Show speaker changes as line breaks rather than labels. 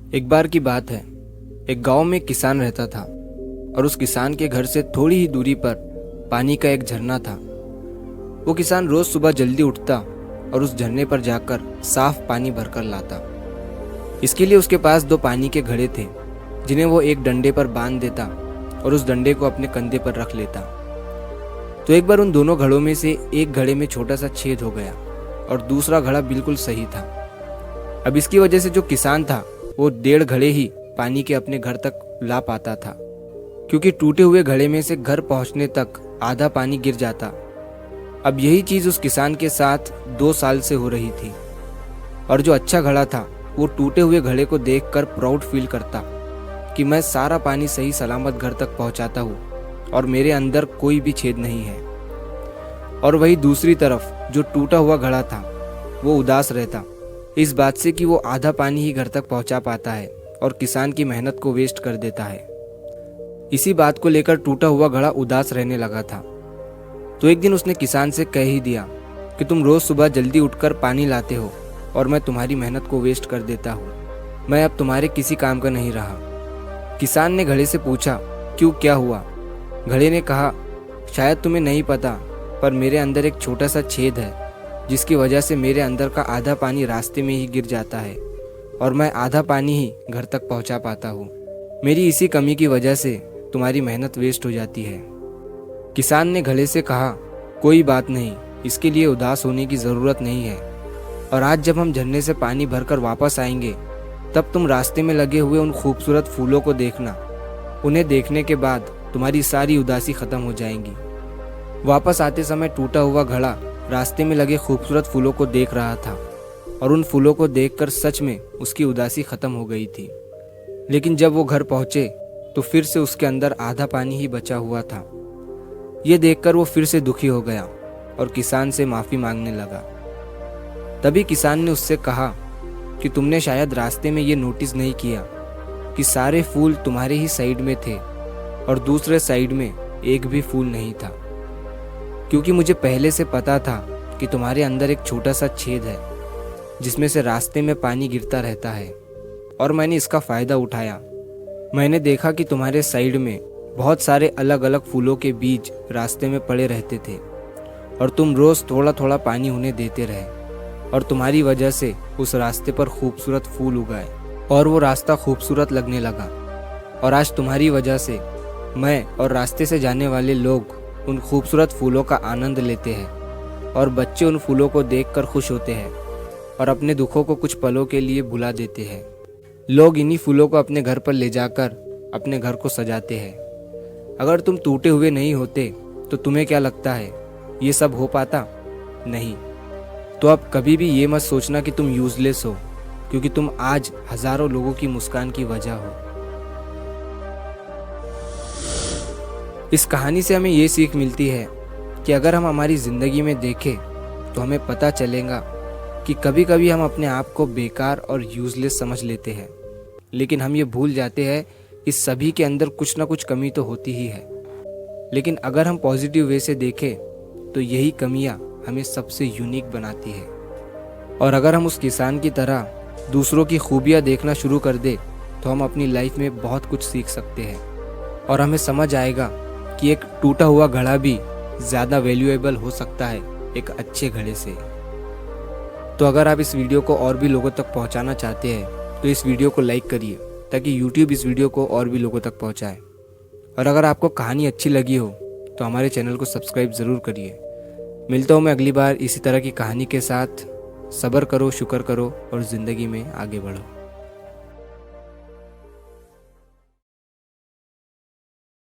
एक बार की बात है। एक गांव में एक किसान रहता था और उस किसान के घर से थोड़ी ही दूरी पर पानी का एक झरना था। वो किसान रोज सुबह जल्दी उठता और उस झरने पर जाकर साफ पानी भरकर लाता। इसके लिए उसके पास 2 पानी के घड़े थे जिन्हें वो एक डंडे पर बांध देता और उस डंडे को अपने कंधे पर रख लेता। तो एक बार उन दोनों घड़ों में से एक घड़े में छोटा सा छेद हो गया और दूसरा घड़ा बिल्कुल सही था। अब इसकी वजह से जो किसान था वो 1.5 घड़े ही पानी के अपने घर तक ला पाता था, क्योंकि टूटे हुए घड़े में से घर पहुंचने तक आधा पानी गिर जाता। अब यही चीज उस किसान के साथ 2 साल से हो रही थी और जो अच्छा घड़ा था वो टूटे हुए घड़े को देखकर प्राउड फील करता कि मैं सारा पानी सही सलामत घर तक पहुंचाता हूँ और मेरे अंदर कोई भी छेद नहीं है। और वही दूसरी तरफ जो टूटा हुआ घड़ा था वो उदास रहता इस बात से कि वो आधा पानी ही घर तक पहुंचा पाता है और किसान की मेहनत को वेस्ट कर देता है। इसी बात को लेकर टूटा हुआ घड़ा उदास रहने लगा था। तो एक दिन उसने किसान से कह ही दिया कि तुम रोज सुबह जल्दी उठकर पानी लाते हो और मैं तुम्हारी मेहनत को वेस्ट कर देता हूँ। मैं अब तुम्हारे किसी काम का नहीं रहा। किसान ने घड़े से पूछा, क्यों, क्या हुआ? घड़े ने कहा, शायद तुम्हें नहीं पता, पर मेरे अंदर एक छोटा सा छेद है जिसकी वजह से मेरे अंदर का आधा पानी रास्ते में ही गिर जाता है और मैं आधा पानी ही घर तक पहुंचा पाता हूँ। मेरी इसी कमी की वजह से तुम्हारी मेहनत वेस्ट हो जाती है। किसान ने घड़े से कहा, कोई बात नहीं, इसके लिए उदास होने की ज़रूरत नहीं है। और आज जब हम झरने से पानी भरकर वापस आएंगे तब तुम रास्ते में लगे हुए उन खूबसूरत फूलों को देखना। उन्हें देखने के बाद तुम्हारी सारी उदासी खत्म हो जाएंगी। वापस आते समय टूटा हुआ घड़ा रास्ते में लगे खूबसूरत फूलों को देख रहा था और उन फूलों को देखकर सच में उसकी उदासी खत्म हो गई थी। लेकिन जब वो घर पहुंचे तो फिर से उसके अंदर आधा पानी ही बचा हुआ था। ये देखकर वो फिर से दुखी हो गया और किसान से माफ़ी मांगने लगा। तभी किसान ने उससे कहा कि तुमने शायद रास्ते में ये नोटिस नहीं किया कि सारे फूल तुम्हारे ही साइड में थे और दूसरे साइड में एक भी फूल नहीं था, क्योंकि मुझे पहले से पता था कि तुम्हारे अंदर एक छोटा सा छेद है जिसमें से रास्ते में पानी गिरता रहता है और मैंने इसका फ़ायदा उठाया। मैंने देखा कि तुम्हारे साइड में बहुत सारे अलग अलग फूलों के बीज रास्ते में पड़े रहते थे और तुम रोज़ थोड़ा थोड़ा पानी उन्हें देते रहे और तुम्हारी वजह से उस रास्ते पर खूबसूरत फूल उगाए और वो रास्ता खूबसूरत लगने लगा। और आज तुम्हारी वजह से मैं और रास्ते से जाने वाले लोग उन खूबसूरत फूलों का आनंद लेते हैं और बच्चे उन फूलों को देखकर खुश होते हैं और अपने दुखों को कुछ पलों के लिए भुला देते हैं। लोग इन्हीं फूलों को अपने घर पर ले जाकर अपने घर को सजाते हैं। अगर तुम टूटे हुए नहीं होते तो तुम्हें क्या लगता है ये सब हो पाता? नहीं। तो अब कभी भी ये मत सोचना कि तुम यूजलेस हो, क्योंकि तुम आज हजारों लोगों की मुस्कान की वजह हो। इस कहानी से हमें ये सीख मिलती है कि अगर हम हमारी ज़िंदगी में देखें तो हमें पता चलेगा कि कभी कभी हम अपने आप को बेकार और यूजलेस समझ लेते हैं, लेकिन हम ये भूल जाते हैं इस सभी के अंदर कुछ ना कुछ कमी तो होती ही है। लेकिन अगर हम पॉजिटिव वे से देखें तो यही कमियां हमें सबसे यूनिक बनाती है। और अगर हम उस किसान की तरह दूसरों की खूबियां देखना शुरू कर दे तो हम अपनी लाइफ में बहुत कुछ सीख सकते हैं और हमें समझ आएगा कि एक टूटा हुआ घड़ा भी ज़्यादा वैल्यूएबल हो सकता है एक अच्छे घड़े से। तो अगर आप इस वीडियो को और भी लोगों तक पहुंचाना चाहते हैं तो इस वीडियो को लाइक करिए ताकि YouTube इस वीडियो को और भी लोगों तक पहुंचाए। और अगर आपको कहानी अच्छी लगी हो तो हमारे चैनल को सब्सक्राइब ज़रूर करिए। मिलता हूँ मैं अगली बार इसी तरह की कहानी के साथ। सब्र करो, शुक्र करो और ज़िंदगी में आगे बढ़ो।